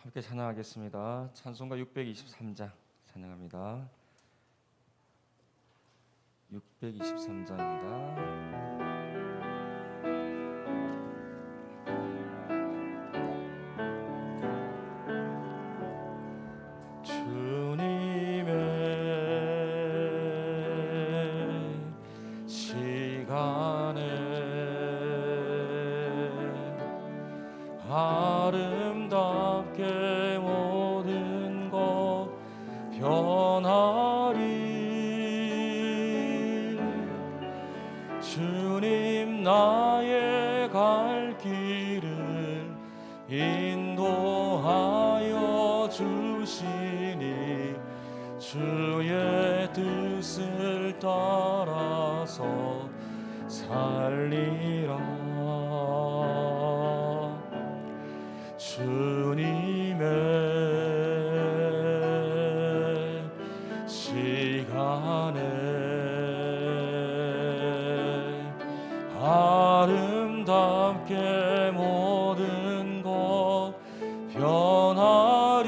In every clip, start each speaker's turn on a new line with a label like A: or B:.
A: 함께 찬양하겠습니다. 찬송가 623장 찬양합니다. 623장입니다.
B: 아름답게 모든 것 변하리. 주님 나의 갈 길을 인도하여 주시니 주의 뜻을 따라서 살리라. 주님의 시간에 아름답게 모든 것 변하리.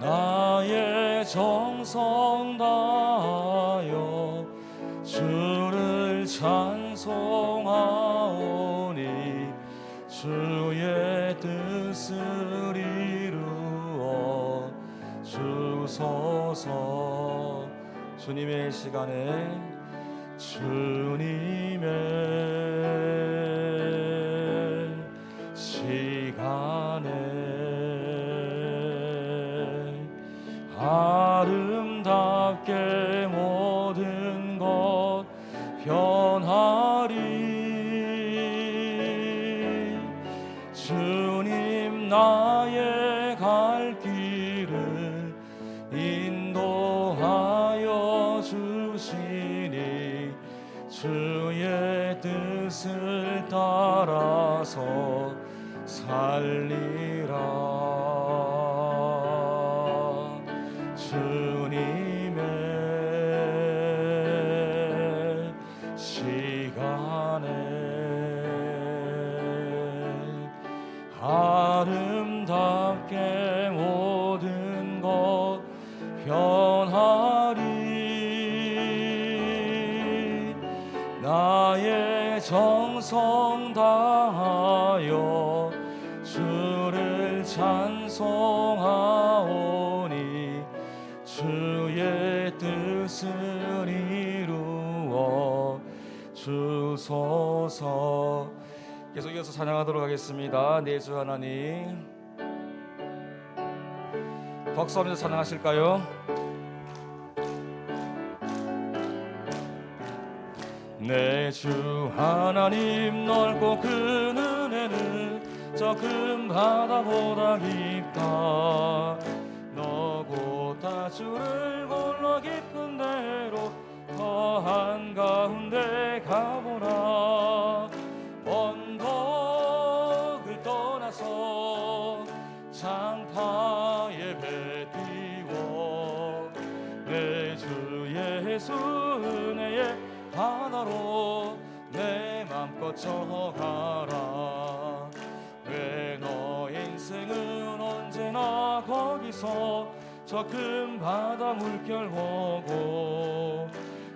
B: 나의 정성 다하여 주를 찬송하오니 주의 뜻을 이루어 주소서. 주님의 시간에 주님의 시간에 아름답게 모든 것 변하리. 주님 나의 갈 길을 인도하여 주시니 주의 뜻을 따라서 살리라. 주님의 시간에 아름답게 모든 것 변하리. 나의 정성 다하여 주를 찬송하오니 주의 뜻을 이루어 주소서.
A: 계속해서 찬양하도록 하겠습니다. 내 주 하나님, 박수하면서 찬양하실까요?
B: 내 주 하나님 넓고 큰 은혜는 저 큰 바다보다 깊다. 너 곧 다주를 골라 깊은 데로 더 한가운데 가보라. 언덕을 떠나서 장파에 배 띄워 내 주 예수 은혜의 바다로 내 맘껏 져가라. 왜 너 인생은 언제나 거기서 저 큰 바다 물결 보고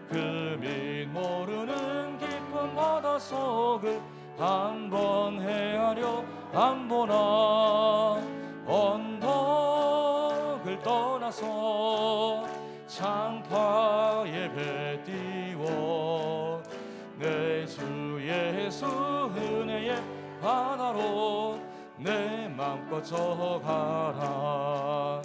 B: 그 밑 모르는 깊은 바다 속을 한번 헤아려 안 보나. 언덕을 떠나서 장파에 배 띄워 내 주 예수 은혜의 바다로 내 맘껏 져가라.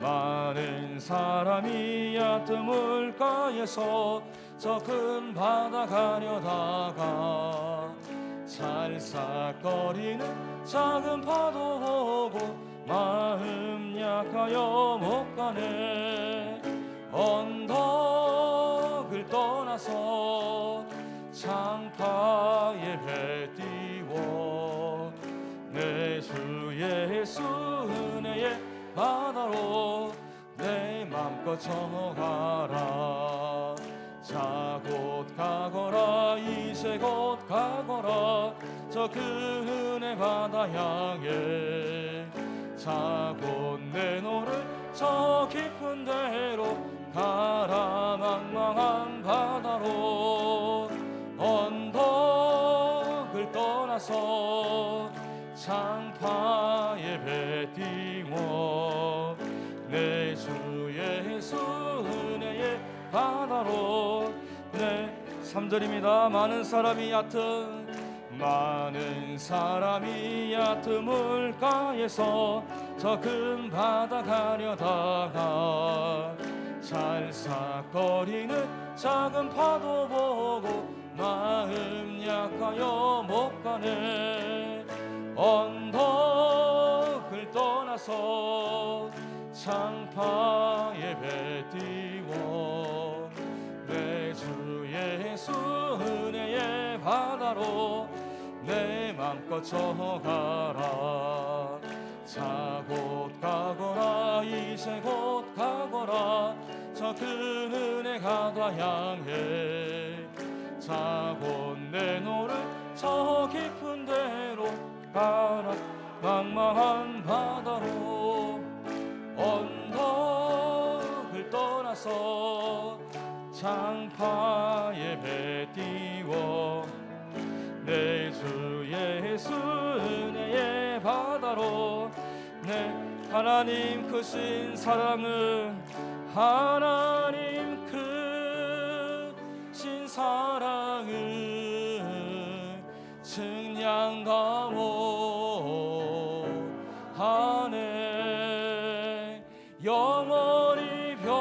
B: 많은 사람이 얕은 물가에서 저 큰 바다 가려다가 찰싹거리는 작은 파도 보고 마음 약하여 못 가네. 언덕을 떠나서 장파에 배 띄워 내 주 예수 은혜의 바다로 내 맘껏 져가라. 자 곧 가거라 이제 곧 가거라. 저 그 은혜 바다 향해 자고 내 너를 저 깊은 데로 가라 망망한 바다로 언덕을 떠나서 창파에 배 띄워 내 주 예수 은혜의 바다로 내 3절입니다. 많은 사람이 얕은 물가에서 저 큰 바다 가려다가 찰싹거리는 작은 파도 보고 마음 약하여 못 가네. 언덕을 떠나서 창파에 배 띄워 내 주 예수 은혜의 바다로 내 맘껏 저가라. 자 곧 가거라 이제 곧 가거라 저 그 은혜 가다 향해 자 곧 내 너를 저 깊은 데로 가라 망망한 바다로 언덕을 떠나서 창파에 배 띄워 내 주 예수 은혜의 바다로 내 하나님 크신 사랑은 하나님 크신 사랑은 증량가 못하네. 영원히 변치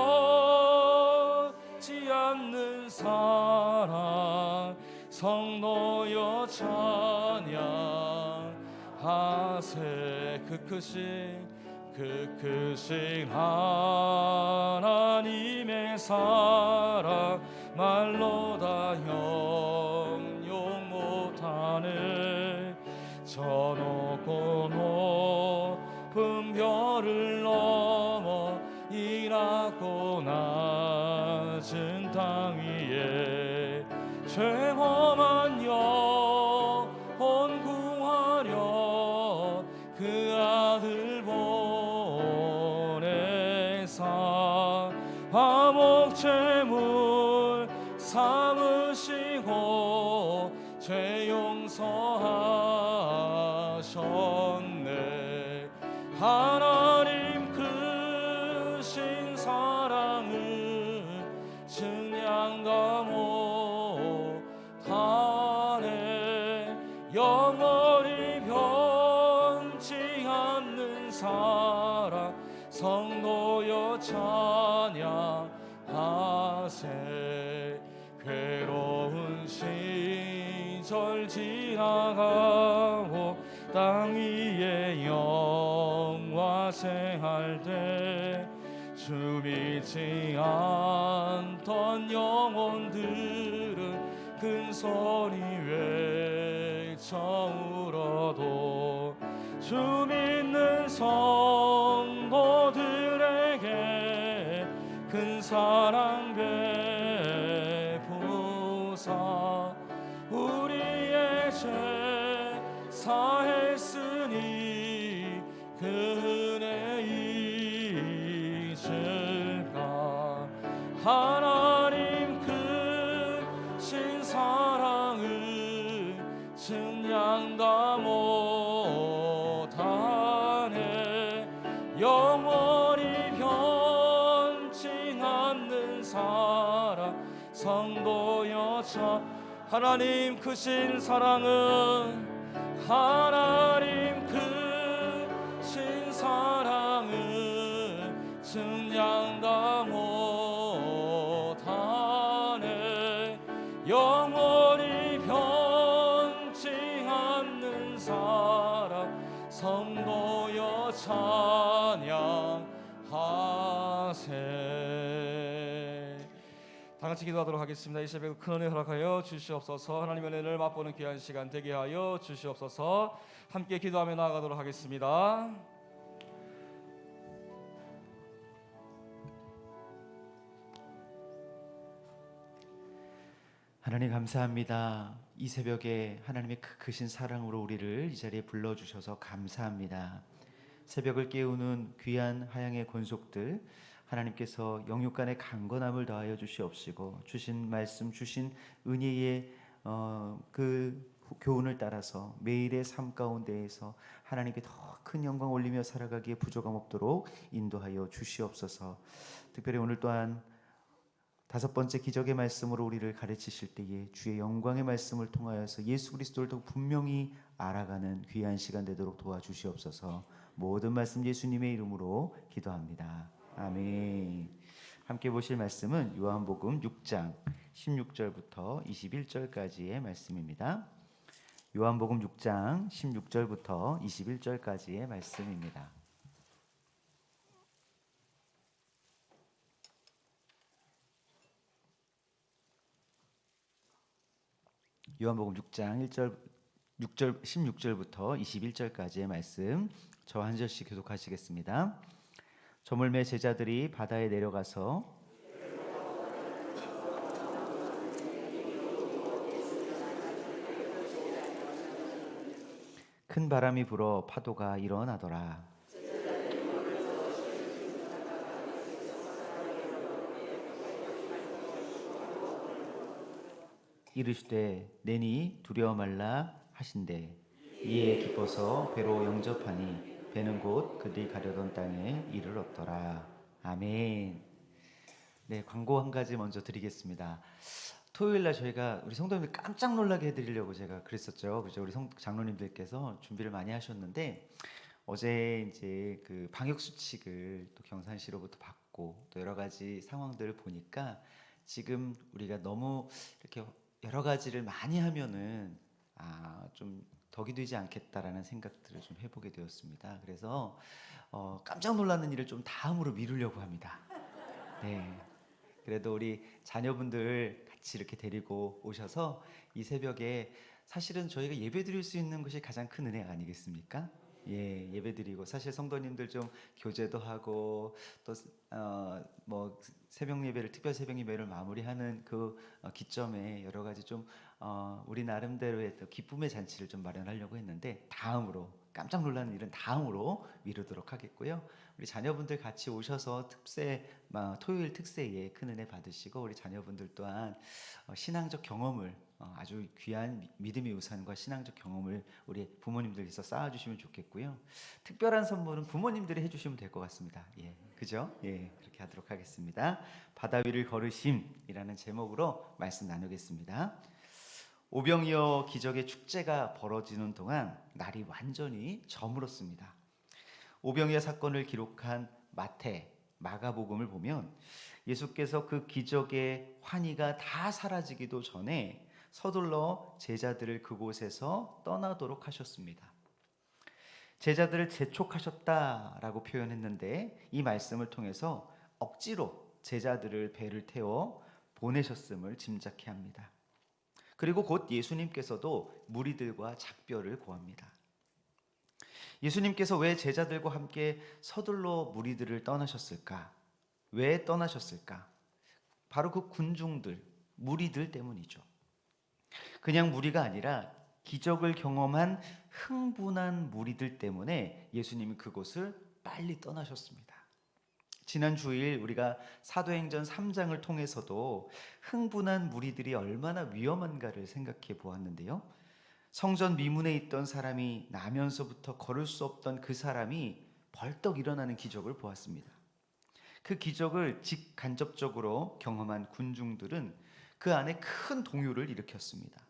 B: 않는 사랑 성도여 찬양하세. 그 크신 하나님의 사랑 말로 다 형용 못하네. 저 높고 높은 별을 넘어 이 낮고 낮은 땅 위에 죄범한 영혼 구하려 그 아들 보내사 화목제물 삼으시고 죄 용서하셨네. 하나님 크신 사랑은 증량가 못하네. 영원히 변치 않는 사랑 성도여 찬양하세. 괴로운 시절 지나가고 땅 위에 영화생할 때 주 믿지 않던 영혼들은 큰 소리 외쳐 울어도 주 믿는 성도들에게 큰 사랑 베푸사 우리의 죄 사했으니 그 은혜 잊을까. 하나님 크신 사랑은 증량가 못하네. 영원히 변치 않는 사랑 성도여 하나님 크신 사랑은 하나님 크신 사랑은 증량가 못하네. 영원히 변치 않는 사랑 성도여 찬양하세. 다 같이 기도하도록 하겠습니다. 이 새벽 큰 은혜 허락하여 주시옵소서. 하나님의 은혜를 맛보는 귀한 시간 되게 하여 주시옵소서. 함께 기도하며 나아가도록 하겠습니다.
C: 하나님 감사합니다. 이 새벽에 하나님의 크신 사랑으로 우리를 이 자리에 불러주셔서 감사합니다. 새벽을 깨우는 귀한 하양의 권속들, 하나님께서 영육간의 강건함을 더하여 주시옵시고 주신 말씀, 주신 은혜의 그 교훈을 따라서 매일의 삶 가운데에서 하나님께 더 큰 영광 올리며 살아가기에 부족함 없도록 인도하여 주시옵소서. 특별히 오늘 또한 5번째 기적의 말씀으로 우리를 가르치실 때에 주의 영광의 말씀을 통하여서 예수 그리스도를 더 분명히 알아가는 귀한 시간 되도록 도와주시옵소서. 모든 말씀 예수님의 이름으로 기도합니다. 아멘. 함께 보실 말씀은 요한복음 6장 16절부터 21절까지의 말씀입니다. 요한복음 6장 16절부터 21절까지의 말씀입니다. 요한복음 6장 16절부터 21절까지의 말씀, 저 한 절씩 교독하시겠습니다. 저물매 제자들이 바다에 내려가서 큰 바람이 불어 파도가 일어나더라. 이르시되 내니 두려워 말라 하신대 이에 기뻐서 배로 영접하니 배는 곧 그들이 가려던 땅에 이르렀더라. 아멘. 네, 광고 한 가지 먼저 드리겠습니다. 토요일 날 저희가 우리 성도님들 깜짝 놀라게 해드리려고 제가 그랬었죠. 그죠? 우리 장로님들께서 준비를 많이 하셨는데 어제 이제 그 방역 수칙을 또 경산시로부터 받고 또 여러 가지 상황들을 보니까 지금 우리가 너무 이렇게 여러 가지를 많이 하면은 좀 덕이 되지 않겠다라는 생각들을 좀 해보게 되었습니다. 그래서 깜짝 놀라는 일을 좀 다음으로 미루려고 합니다. 네. 그래도 우리 자녀분들 같이 이렇게 데리고 오셔서 이 새벽에 사실은 저희가 예배 드릴 수 있는 것이 가장 큰 은혜 아니겠습니까? 예, 예배 드리고 사실 성도님들 좀 교제도 하고 또 뭐 새벽 예배를 특별 새벽 예배를 마무리하는 그 기점에 여러 가지 좀 우리 나름대로의 또 기쁨의 잔치를 좀 마련하려고 했는데 다음으로 깜짝 놀라는 일은 다음으로 미루도록 하겠고요. 우리 자녀분들 같이 오셔서 토요일 특세에 큰 은혜 받으시고 우리 자녀분들 또한 신앙적 경험을 아주 귀한 믿음의 우산과 신앙적 경험을 우리 부모님들께서 쌓아주시면 좋겠고요. 특별한 선물은 부모님들이 해주시면 될 것 같습니다. 예, 그죠? 예, 그렇게 하도록 하겠습니다. 바다 위를 걸으심이라는 제목으로 말씀 나누겠습니다. 오병이어 기적의 축제가 벌어지는 동안 날이 완전히 저물었습니다. 오병이어 사건을 기록한 마가복음을 보면 예수께서 그 기적의 환희가 다 사라지기도 전에 서둘러 제자들을 그곳에서 떠나도록 하셨습니다. 제자들을 재촉하셨다라고 표현했는데 이 말씀을 통해서 억지로 제자들을 배를 태워 보내셨음을 짐작케 합니다. 그리고 곧 예수님께서도 무리들과 작별을 고합니다. 예수님께서 왜 제자들과 함께 서둘러 무리들을 떠나셨을까? 왜 떠나셨을까? 바로 그 군중들, 무리들 때문이죠. 그냥 무리가 아니라 기적을 경험한 흥분한 무리들 때문에 예수님이 그곳을 빨리 떠나셨습니다. 지난 주일 우리가 사도행전 3장을 통해서도 흥분한 무리들이 얼마나 위험한가를 생각해 보았는데요. 성전 미문에 있던 사람이 나면서부터 걸을 수 없던 그 사람이 벌떡 일어나는 기적을 보았습니다. 그 기적을 직간접적으로 경험한 군중들은 그 안에 큰 동요를 일으켰습니다.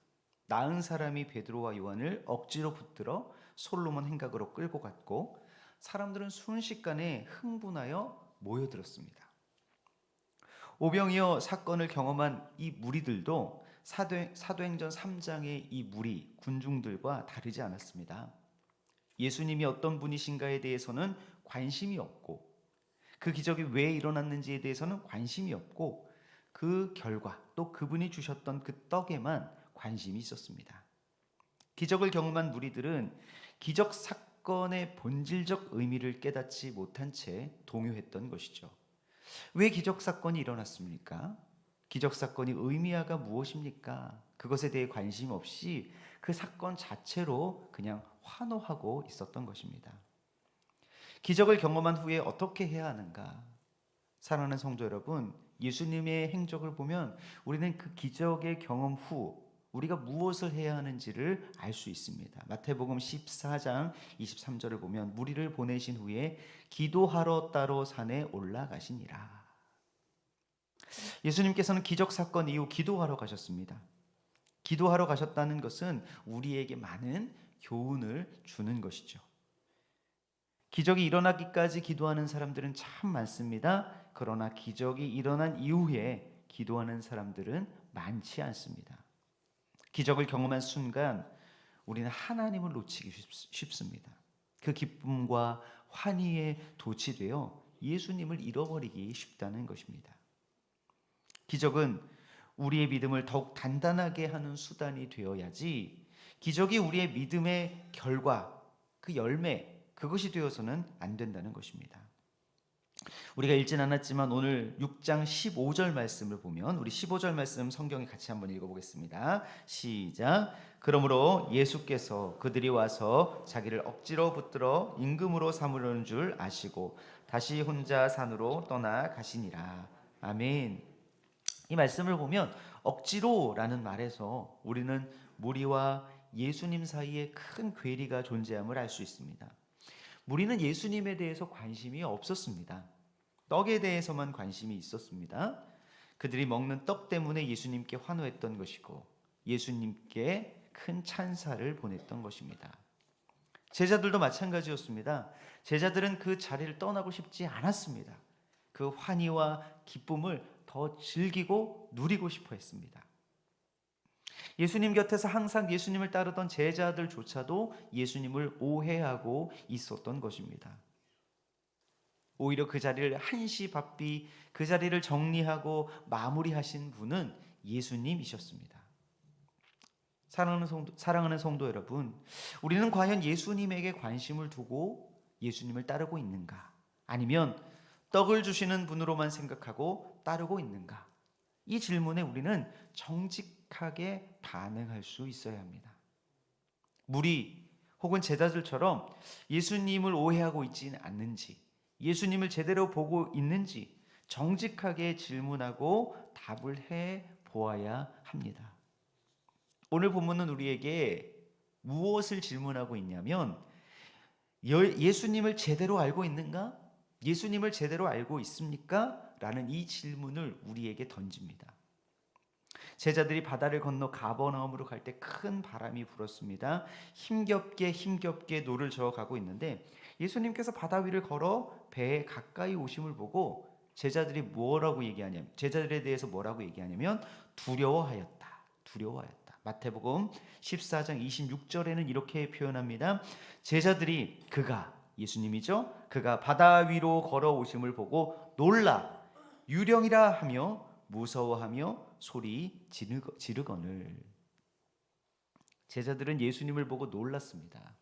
C: 나은 사람이 베드로와 요한을 억지로 붙들어 솔로몬 행각으로 끌고 갔고 사람들은 순식간에 흥분하여 모여들었습니다. 오병이어 사건을 경험한 이 무리들도 사도행전 3장의 이 무리, 군중들과 다르지 않았습니다. 예수님이 어떤 분이신가에 대해서는 관심이 없고 그 기적이 왜 일어났는지에 대해서는 관심이 없고 그 결과 또 그분이 주셨던 그 떡에만 관심이 있었습니다. 기적을 경험한 무리들은 기적 사건의 본질적 의미를 깨닫지 못한 채 동요했던 것이죠. 왜 기적 사건이 일어났습니까? 기적 사건이 의미하가 무엇입니까? 그것에 대해 관심 없이 그 사건 자체로 그냥 환호하고 있었던 것입니다. 기적을 경험한 후에 어떻게 해야 하는가? 사랑하는 성도 여러분, 예수님의 행적을 보면 우리는 그 기적의 경험 후 우리가 무엇을 해야 하는지를 알 수 있습니다. 마태복음 14장 23절을 보면 무리를 보내신 후에 기도하러 따로 산에 올라가시니라. 예수님께서는 기적 사건 이후 기도하러 가셨습니다. 기도하러 가셨다는 것은 우리에게 많은 교훈을 주는 것이죠. 기적이 일어나기까지 기도하는 사람들은 참 많습니다. 그러나 기적이 일어난 이후에 기도하는 사람들은 많지 않습니다. 기적을 경험한 순간 우리는 하나님을 놓치기 쉽습니다. 그 기쁨과 환희에 도취되어 예수님을 잃어버리기 쉽다는 것입니다. 기적은 우리의 믿음을 더욱 단단하게 하는 수단이 되어야지, 기적이 우리의 믿음의 결과, 그 열매, 그것이 되어서는 안 된다는 것입니다. 우리가 읽진 않았지만 오늘 6장 15절 말씀을 보면, 우리 15절 말씀 성경에 같이 한번 읽어보겠습니다. 시작. 그러므로 예수께서 그들이 와서 자기를 억지로 붙들어 임금으로 삼으려는 줄 아시고 다시 혼자 산으로 떠나가시니라. 아멘. 이 말씀을 보면 억지로라는 말에서 우리는 무리와 예수님 사이에 큰 괴리가 존재함을 알 수 있습니다. 무리는 예수님에 대해서 관심이 없었습니다. 떡에 대해서만 관심이 있었습니다. 그들이 먹는 떡 때문에 예수님께 환호했던 것이고 예수님께 큰 찬사를 보냈던 것입니다. 제자들도 마찬가지였습니다. 제자들은 그 자리를 떠나고 싶지 않았습니다. 그 환희와 기쁨을 더 즐기고 누리고 싶어 했습니다. 예수님 곁에서 항상 예수님을 따르던 제자들조차도 예수님을 오해하고 있었던 것입니다. 오히려 그 자리를 한시바삐 그 자리를 정리하고 마무리하신 분은 예수님이셨습니다. 사랑하는 성도 여러분, 우리는 과연 예수님에게 관심을 두고 예수님을 따르고 있는가? 아니면 떡을 주시는 분으로만 생각하고 따르고 있는가? 이 질문에 우리는 정직하게 반응할 수 있어야 합니다. 무리 혹은 제자들처럼 예수님을 오해하고 있지는 않는지, 예수님을 제대로 보고 있는지 정직하게 질문하고 답을 해 보아야 합니다. 오늘 본문은 우리에게 무엇을 질문하고 있냐면, 예수님을 제대로 알고 있는가? 예수님을 제대로 알고 있습니까? 라는 이 질문을 우리에게 던집니다. 제자들이 바다를 건너 가버나움으로 갈 때 큰 바람이 불었습니다. 힘겹게 노를 저어가고 있는데 예수님께서 바다 위를 걸어 배에 가까이 오심을 보고 제자들에 대해서 뭐라고 얘기하냐면 두려워하였다. 마태복음 14장 26절에는 이렇게 표현합니다. 제자들이 예수님이죠. 그가 바다 위로 걸어오심을 보고 놀라 유령이라 하며 무서워하며 소리 지르거늘. 제자들은 예수님을 보고 놀랐습니다.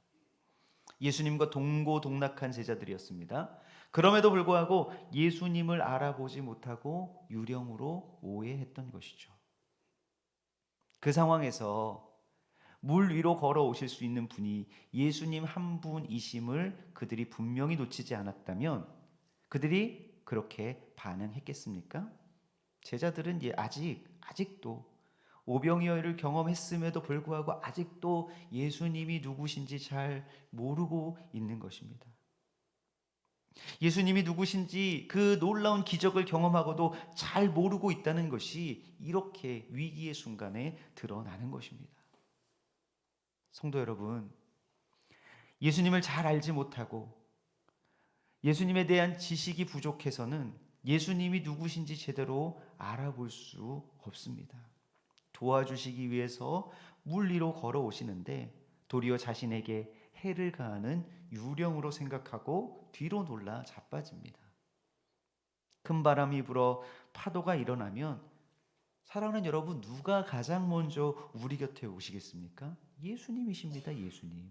C: 예수님과 동고동락한 제자들이었습니다. 그럼에도 불구하고 예수님을 알아보지 못하고 유령으로 오해했던 것이죠. 그 상황에서 물 위로 걸어오실 수 있는 분이 예수님 한 분이심을 그들이 분명히 놓치지 않았다면 그들이 그렇게 반응했겠습니까? 제자들은 아직도 오병이어를 경험했음에도 불구하고 아직도 예수님이 누구신지 잘 모르고 있는 것입니다. 예수님이 누구신지 그 놀라운 기적을 경험하고도 잘 모르고 있다는 것이 이렇게 위기의 순간에 드러나는 것입니다. 성도 여러분, 예수님을 잘 알지 못하고 예수님에 대한 지식이 부족해서는 예수님이 누구신지 제대로 알아볼 수 없습니다. 도와주시기 위해서 물 위로 걸어오시는데 도리어 자신에게 해를 가하는 유령으로 생각하고 뒤로 놀라 자빠집니다. 큰 바람이 불어 파도가 일어나면 사랑하는 여러분, 누가 가장 먼저 우리 곁에 오시겠습니까? 예수님이십니다. 예수님.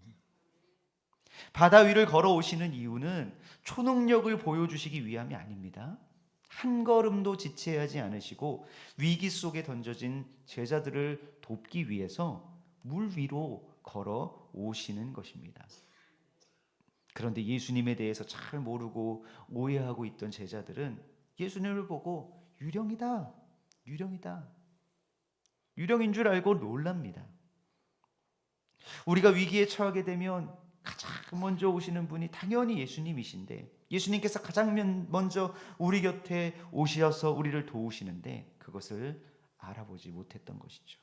C: 바다 위를 걸어오시는 이유는 초능력을 보여주시기 위함이 아닙니다. 한 걸음도 지체하지 않으시고 위기 속에 던져진 제자들을 돕기 위해서 물 위로 걸어 오시는 것입니다. 그런데 예수님에 대해서 잘 모르고 오해하고 있던 제자들은 예수님을 보고 유령이다, 유령이다, 유령인 줄 알고 놀랍니다. 우리가 위기에 처하게 되면 가장 먼저 오시는 분이 당연히 예수님이신데, 예수님께서 가장 먼저 우리 곁에 오셔서 우리를 도우시는데 그것을 알아보지 못했던 것이죠.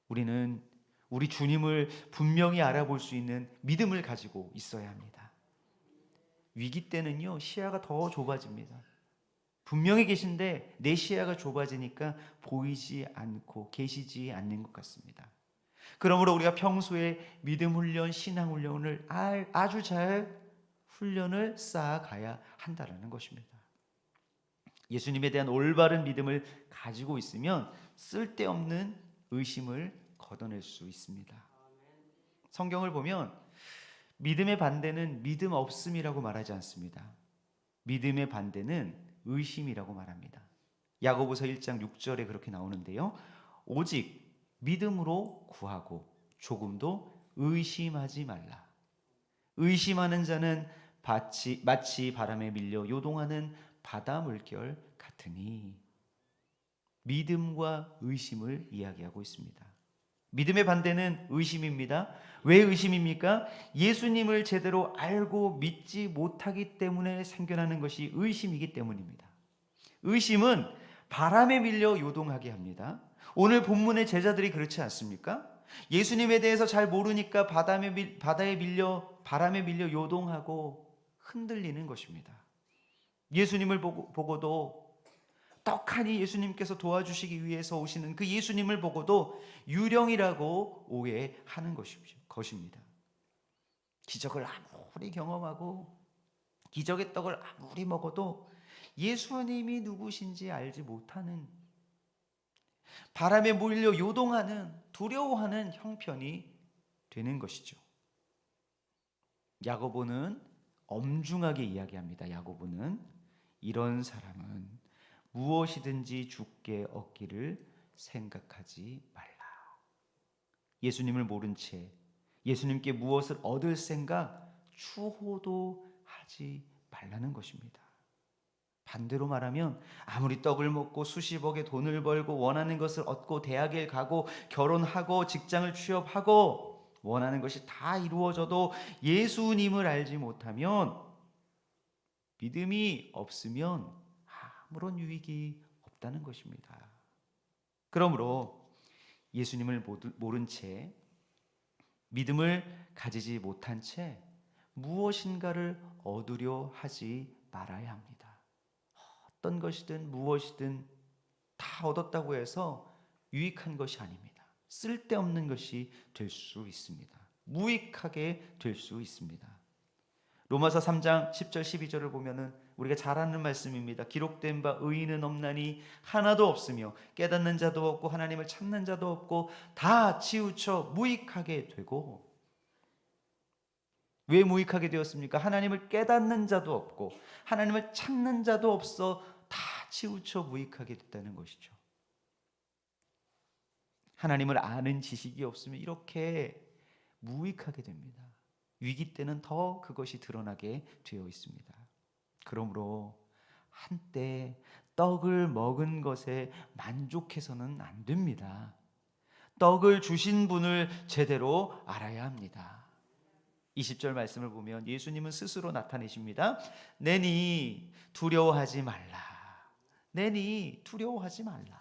C: 우리는 우리 주님을 분명히 알아볼 수 있는 믿음을 가지고 있어야 합니다. 위기 때는요, 시야가 더 좁아집니다. 분명히 계신데 내 시야가 좁아지니까 보이지 않고 계시지 않는 것 같습니다. 그러므로 우리가 평소에 믿음 훈련, 신앙 훈련을 아주 잘 훈련을 쌓아가야 한다는 것입니다. 예수님에 대한 올바른 믿음을 가지고 있으면 쓸데없는 의심을 걷어낼 수 있습니다. 성경을 보면 믿음의 반대는 믿음 없음이라고 말하지 않습니다. 믿음의 반대는 의심이라고 말합니다. 야고보서 1장 6절에 그렇게 나오는데요. 오직 믿음으로 구하고 조금도 의심하지 말라. 의심하는 자는 마치 바람에 밀려 요동하는 바다 물결 같으니. 믿음과 의심을 이야기하고 있습니다. 믿음의 반대는 의심입니다. 왜 의심입니까? 예수님을 제대로 알고 믿지 못하기 때문에 생겨나는 것이 의심이기 때문입니다. 의심은 바람에 밀려 요동하게 합니다. 오늘 본문의 제자들이 그렇지 않습니까? 예수님에 대해서 잘 모르니까 바람에 밀려 요동하고 흔들리는 것입니다. 예수님을 보고도 떡하니 예수님께서 도와주시기 위해서 오시는 그 예수님을 보고도 유령이라고 오해하는 것입니다. 기적을 아무리 경험하고 기적의 떡을 아무리 먹어도 예수님이 누구신지 알지 못하는, 바람에 몰려 요동하는, 두려워하는 형편이 되는 것이죠. 야고보는 엄중하게 이야기합니다. 야고보는 이런 사람은 무엇이든지 주께 얻기를 생각하지 말라. 예수님을 모른 채 예수님께 무엇을 얻을 생각 추호도 하지 말라는 것입니다. 반대로 말하면 아무리 떡을 먹고 수십억의 돈을 벌고 원하는 것을 얻고 대학에 가고 결혼하고 직장을 취업하고 원하는 것이 다 이루어져도 예수님을 알지 못하면, 믿음이 없으면 아무런 유익이 없다는 것입니다. 그러므로 예수님을 모른 채, 믿음을 가지지 못한 채 무엇인가를 얻으려 하지 말아야 합니다. 어떤 것이든 무엇이든 다 얻었다고 해서 유익한 것이 아닙니다. 쓸데없는 것이 될 수 있습니다. 무익하게 될 수 있습니다. 로마서 3장 10절 12절을 보면은 우리가 잘 아는 말씀입니다. 기록된 바 의인은 없나니 하나도 없으며 깨닫는 자도 없고 하나님을 찾는 자도 없고 다 치우쳐 무익하게 되고. 왜 무익하게 되었습니까? 하나님을 깨닫는 자도 없고 하나님을 찾는 자도 없어 다 치우쳐 무익하게 됐다는 것이죠. 하나님을 아는 지식이 없으면 이렇게 무익하게 됩니다. 위기 때는 더 그것이 드러나게 되어 있습니다. 그러므로 한때 떡을 먹은 것에 만족해서는 안 됩니다. 떡을 주신 분을 제대로 알아야 합니다. 20절 말씀을 보면 예수님은 스스로 나타내십니다. 내니 두려워하지 말라. 내니 두려워하지 말라.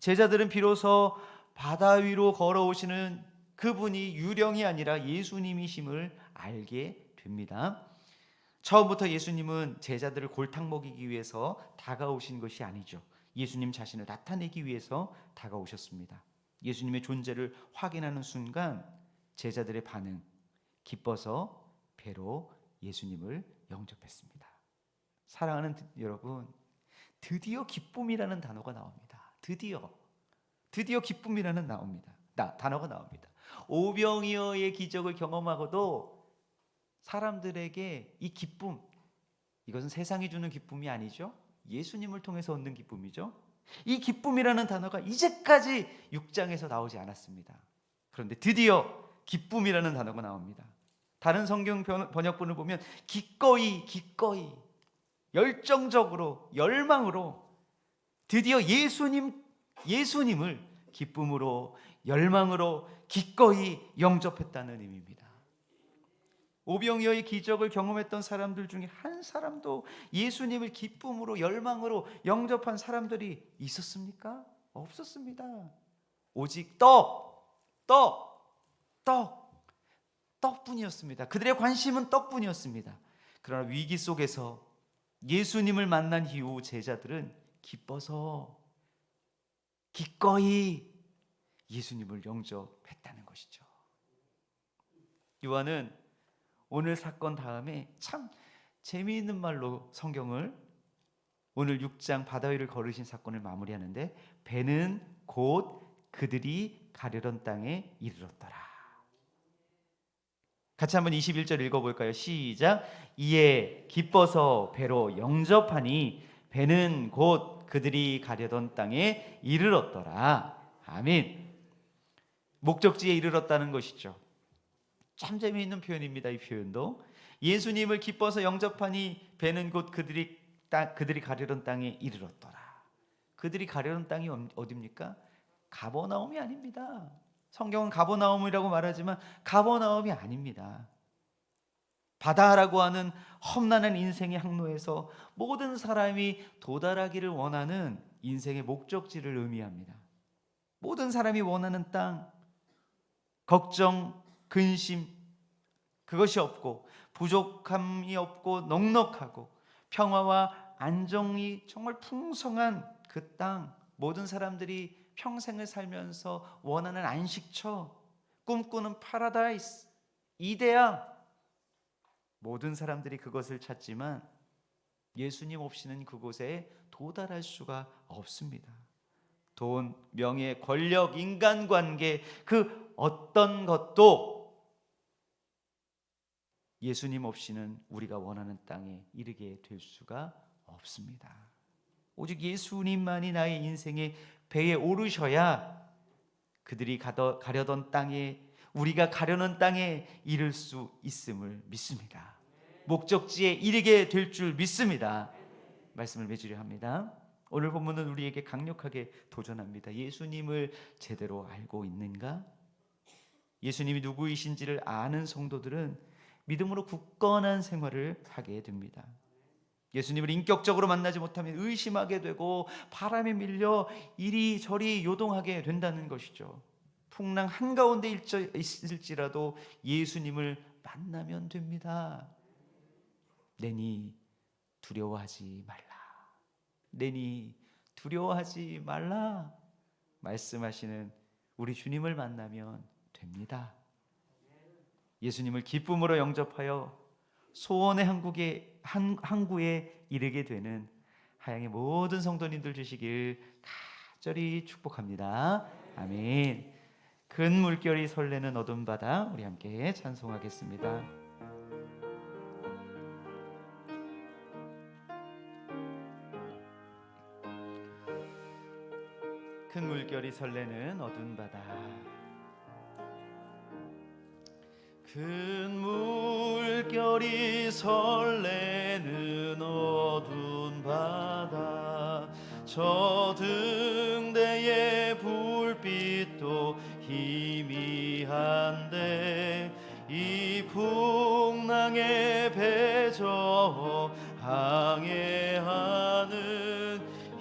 C: 제자들은 비로소 바다 위로 걸어오시는 그분이 유령이 아니라 예수님이심을 알게 됩니다. 처음부터 예수님은 제자들을 골탕 먹이기 위해서 다가오신 것이 아니죠. 예수님 자신을 나타내기 위해서 다가오셨습니다. 예수님의 존재를 확인하는 순간 제자들의 반응, 기뻐서 배로 예수님을 영접했습니다. 사랑하는 여러분, 드디어 기쁨이라는 단어가 나옵니다. 드디어 기쁨이라는 단어가 나옵니다. 오병이어의 기적을 경험하고도 사람들에게 이 기쁨, 이것은 세상이 주는 기쁨이 아니죠. 예수님을 통해서 얻는 기쁨이죠. 이 기쁨이라는 단어가 이제까지 6장에서 나오지 않았습니다. 그런데 드디어 기쁨이라는 단어가 나옵니다. 다른 성경 번역본을 보면 기꺼이 열정적으로 열망으로 드디어 예수님을 기쁨으로 열망으로 기꺼이 영접했다는 의미입니다. 오병이어의 기적을 경험했던 사람들 중에 한 사람도 예수님을 기쁨으로 열망으로 영접한 사람들이 있었습니까? 없었습니다. 오직 떡뿐이었습니다. 그들의 관심은 떡뿐이었습니다. 그러나 위기 속에서 예수님을 만난 이후 제자들은 기뻐서 기꺼이 예수님을 영접했다는 것이죠. 요한은 오늘 사건 다음에 참 재미있는 말로 성경을 오늘 6장 바다 위를 걸으신 사건을 마무리하는데, 배는 곧 그들이 가려던 땅에 이르렀더라. 같이 한번 21절 읽어볼까요? 시작. 이에 기뻐서 배로 영접하니 배는 곧 그들이 가려던 땅에 이르렀더라. 아멘. 목적지에 이르렀다는 것이죠. 참 재미있는 표현입니다. 이 표현도 예수님을 기뻐서 영접하니 배는 곧 그들이 가려던 땅에 이르렀더라. 그들이 가려던 땅이 어디입니까? 가버나움이 아닙니다. 성경은 가버나움이라고 말하지만 가버나움이 아닙니다. 바다라고 하는 험난한 인생의 항로에서 모든 사람이 도달하기를 원하는 인생의 목적지를 의미합니다. 모든 사람이 원하는 땅, 걱정, 근심, 그것이 없고 부족함이 없고 넉넉하고 평화와 안정이 정말 풍성한 그 땅, 모든 사람들이 평생을 살면서 원하는 안식처, 꿈꾸는 파라다이스, 이데아, 모든 사람들이 그것을 찾지만 예수님 없이는 그곳에 도달할 수가 없습니다. 돈, 명예, 권력, 인간관계, 그 어떤 것도 예수님 없이는 우리가 원하는 땅에 이르게 될 수가 없습니다. 오직 예수님만이 나의 인생의 배에 오르셔야 그들이 가려던 땅에, 우리가 가려는 땅에 이를 수 있음을 믿습니다. 목적지에 이르게 될 줄 믿습니다. 말씀을 맺으려 합니다. 오늘 본문은 우리에게 강력하게 도전합니다. 예수님을 제대로 알고 있는가? 예수님이 누구이신지를 아는 성도들은 믿음으로 굳건한 생활을 하게 됩니다. 예수님을 인격적으로 만나지 못하면 의심하게 되고 바람에 밀려 이리저리 요동하게 된다는 것이죠. 풍랑 한가운데 있을지라도 예수님을 만나면 됩니다. 내니 두려워하지 말라. 내니 두려워하지 말라 말씀하시는 우리 주님을 만나면 됩니다. 예수님을 기쁨으로 영접하여 소원의 항구에 이르게 되는 하양의 모든 성도님들 주시길 간절히 축복합니다. 아멘. 큰 물결이 설레는 어두운 바다, 우리 함께 찬송하겠습니다. 큰 물결이 설레는 어두운 바다, 큰 물결이 설레는 어두운 바다, 저 등대의 불빛도 희미한데 이 풍랑에 배저 항해하는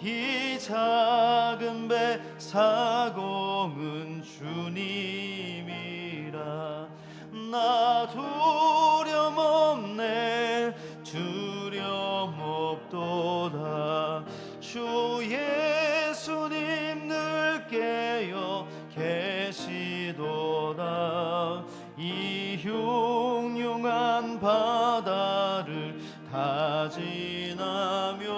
C: 이 작은 배 사공은 주님이라. 나 두려움 없네, 두려움 없도다. 주 예수님 늘 깨어 계시도다. 이 흉흉한 바다를 다 지나면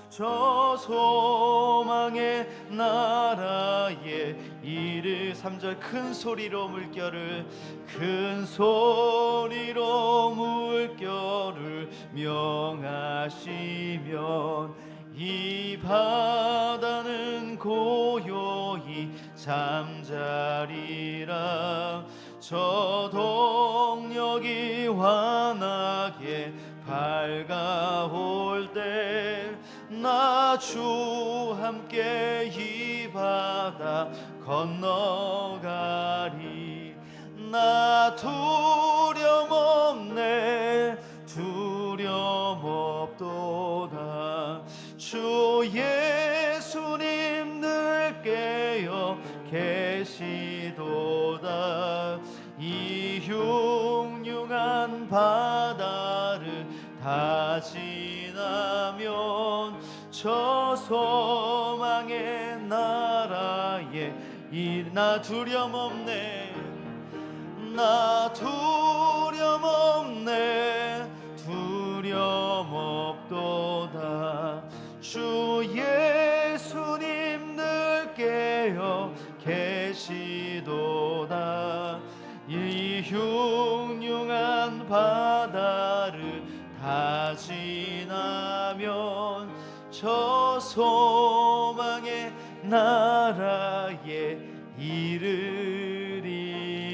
C: 저 소망의 나 나라의 일을 3절 큰 소리로 물결을 큰 소리로 물결을 명하시면 이 바다는 고요히 잠자리라 저 동력이 환하게 밝아올 때 나 주 함께 이 바다 건너가리 나 두려움 없네 두려움 없도다 주 예수님 늘 깨어 계시도다 이 흉흉한 바다를 다 지나면 저 소망의 나라에 나 두려움 없네 나 두려움 없네 두려움 없도다 주 예수님 늘 깨어 계시도다 이 흉흉한 바다를 다 지나면 저 소망의 나라에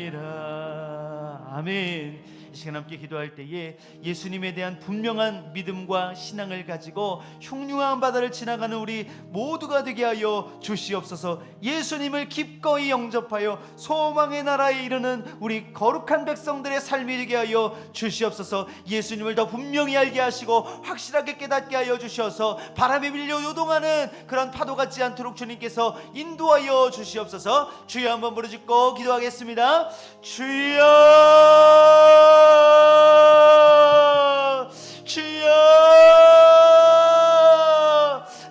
C: 이르리라. 아멘. 이 시간 함께 기도할 때에 예수님에 대한 분명한 믿음과 신앙을 가지고 흉흉한 바다를 지나가는 우리 모두가 되게 하여 주시옵소서. 예수님을 기꺼이 영접하여 소망의 나라에 이르는 우리 거룩한 백성들의 삶이 되게 하여 주시옵소서. 예수님을 더 분명히 알게 하시고 확실하게 깨닫게 하여 주셔서 바람에 밀려 요동하는 그런 파도 같지 않도록 주님께서 인도하여 주시옵소서. 주여 한번 부르짖고 기도하겠습니다. 주여 주여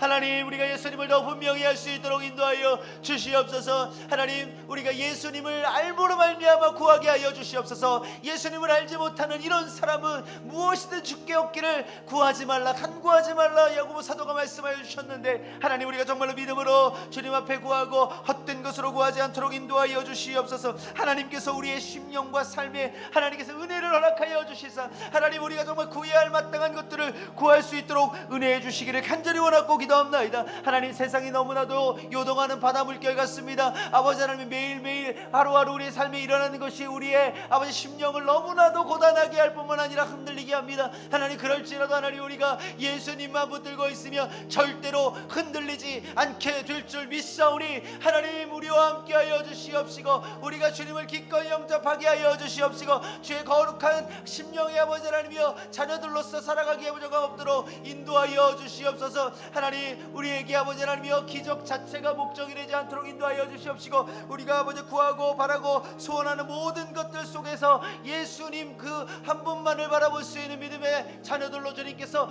C: 하나님 우리가 예수님을 더 분명히 알 수 있도록 인도하여 주시옵소서. 하나님 우리가 예수님을 알므로 말미암아 구하게 하여 주시옵소서. 예수님을 알지 못하는 이런 사람은 무엇이든 주께 얻기를 구하지 말라 간구하지 말라 야고보 사도가 말씀하여 주셨는데 하나님 우리가 정말로 믿음으로 주님 앞에 구하고 헛된 것으로 구하지 않도록 인도하여 주시옵소서. 하나님께서 우리의 심령과 삶에 하나님께서 은혜를 허락하여 주시사 하나님 우리가 정말 구해야 할 마땅한 것들을 구할 수 있도록 은혜해 주시기를 간절히 원하고 기도합나이다. 하나님 세상이 너무나도 요동하는 바다 물결 같습니다. 아버지 하나님 매일매일 하루하루 우리의 삶에 일어나는 것이 우리의 아버지 심령을 너무나도 고단하게 할 뿐만 아니라 흔들리게 합니다. 하나님 그럴지라도 하나님 우리가 예수님만 붙들고 있으며 절대로 흔들리지 않게 될 줄 믿사오니 하나님 우리와 함께하여 주시옵시고 우리가 주님을 기꺼이 영접하게 하여 주시옵시고 주의 거룩한 심령의 아버지 하나님이여 자녀들로서 살아가기에 부족함 없도록 인도하여 주시옵소서. 하나님 우리에게 아버지 하나님이여 기적 자체가 목적이 되지 않도록 인도하여 주시옵시고 우리가 아버지 구하고 바라고 소원하는 모든 것들 속에서 예수님 그 한 분만을 바라볼 수 있는 믿음의 자녀들로 주님께서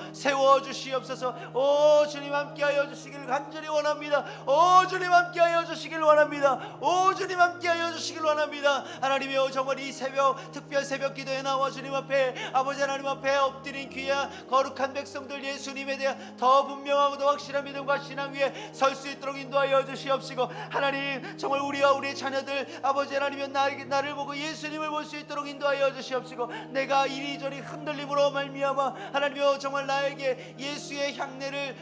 C: 세워주시옵소서. 오 주님 함께하여 주시기를 간절히 원합니다. 오 주님 함께하여 주시기를 원합니다. 오 주님 함께하여 주시기를 원합니다. 하나님이여 정말 이 새벽 특별 새벽 기도에 나와 주님 앞에 아버지 하나님 앞에 엎드린 귀한 거룩한 백성들 예수님에 대한 더 분명하고 더 확실한 믿음과 신앙 위에 설 수 있도록 인도하여 주시옵시고 하나님 정말 우리와 우리의 자녀들 아버지 하나님이여 나를 보고 예수님을 볼 수 있도록 인도하여 주시옵시고 내가 이리저리 흔들림으로 말미암아 하나님이여 정말 나에게 예수의 향내를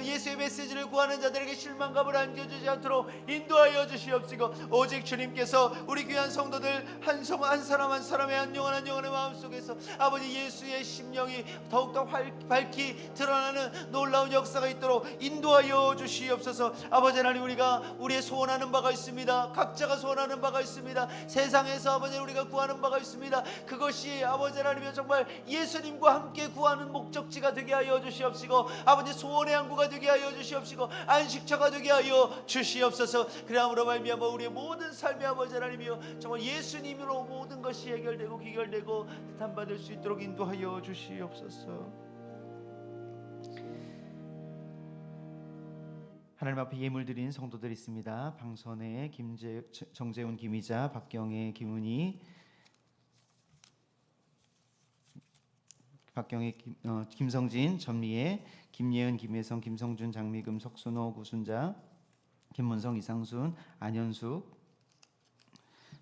C: 예수의 메시지를 구하는 자들에게 실망감을 안겨주지 않도록 인도하여 주시옵시고 오직 주님께서 우리 귀한 성도들 한 사람 한 사람의 한 영혼의 마음속에서 아버지 예수의 심령이 더욱더 밝히 드러나는 놀라운 역사가 있도록 인도하여 주시옵소서. 아버지 하나님 우리가 우리의 소원하는 바가 있습니다. 각자가 소원하는 바가 있습니다. 세상에서 아버지 우리가 구하는 바가 있습니다. 그것이 아버지 하나님이 정말 예수님과 함께 구하는 목적지가 되게 하여 주시옵시고 아버지 소원의 항구가 되게 하여 주시옵시고 안식처가 되게 하여 주시옵소서. 그러므로 말미암아 우리의 모든 삶의 아버지 하나님이여 정말 예수님으로 모든 것이 해결되고 귀결되고 뜻함받을 수 있도록 인도하여 주시옵소서. 하나님 앞에 예물 드린 성도들 있습니다. 방선의 정재훈 김희자, 박경혜 김은희, 김성진, 전미애, 김예은, 김혜성, 김성준, 장미금, 석순호, 구순자, 김문성, 이상순, 안현숙,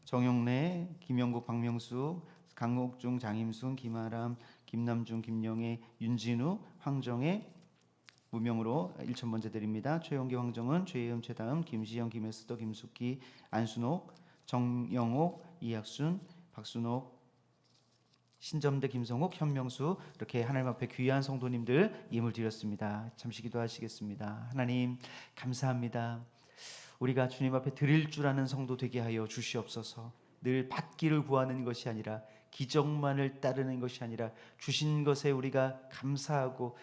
C: 정용래, 김영국, 박명수, 강옥중, 장임순, 김아람, 김남중, 김영애, 윤진우, 황정혜 무명으로 1,000번째 드립니다. 최용기, 황정은, 최혜음, 최다음, 김시영, 김혜수도, 김숙기, 안순옥, 정영옥, 이학순, 박순옥, 신점대, 김성욱, 현명수 이렇게 하나님 앞에 귀한 성도님들 예물 드렸습니다. 잠시 기도하시겠습니다. 하나님 감사합니다. 우리가 주님 앞에 드릴 줄 아는 성도 되게 하여 주시옵소서. 늘 받기를 구하는 것이 아니라 기적만을 따르는 것이 아니라 주신 것에 우리가 감사하고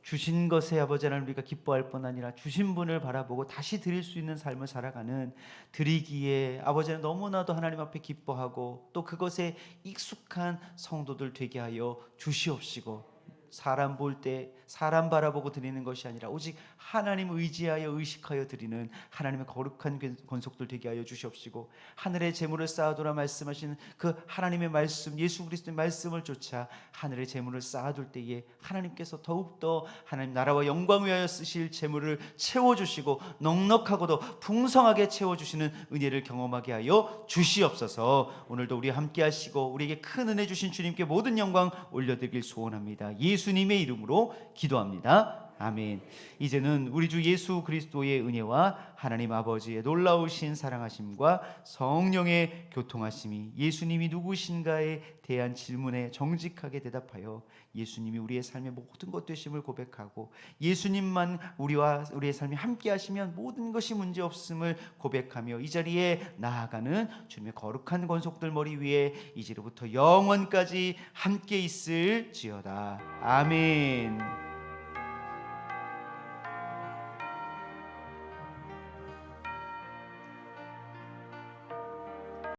C: 주신 것에 아버지 하나님 우리가 기뻐할 뿐 아니라 주신 분을 바라보고 다시 드릴 수 있는 삶을 살아가는 드리기에 아버지 하나님 너무나도 하나님 앞에 기뻐하고 또 그것에 익숙한 성도들 되게 하여 주시옵시고 사람 볼 때 사람 바라보고 드리는 것이 아니라 오직 하나님 의지하여 의식하여 드리는 하나님의 거룩한 권속들 되게 하여 주시옵시고 하늘의 재물을 쌓아두라 말씀하신 그 하나님의 말씀 예수 그리스도의 말씀을 쫓아 하늘의 재물을 쌓아둘 때에 하나님께서 더욱더 하나님 나라와 영광 위하여 쓰실 재물을 채워주시고 넉넉하고도 풍성하게 채워주시는 은혜를 경험하게 하여 주시옵소서. 오늘도 우리 함께 하시고 우리에게 큰 은혜 주신 주님께 모든 영광 올려드리길 소원합니다. 예수님의 이름으로 기도합니다. 아멘. 이제는 우리 주 예수 그리스도의 은혜와 하나님 아버지의 놀라우신 사랑하심과 성령의 교통하심이 예수님이 누구신가에 대한 질문에 정직하게 대답하여 예수님이 우리의 삶의 모든 것 되심을 고백하고 예수님만 우리와 우리의 삶이 함께 하시면 모든 것이 문제없음을 고백하며 이 자리에 나아가는 주님의 거룩한 권속들 머리 위에 이제로부터 영원까지 함께 있을지어다. 아멘.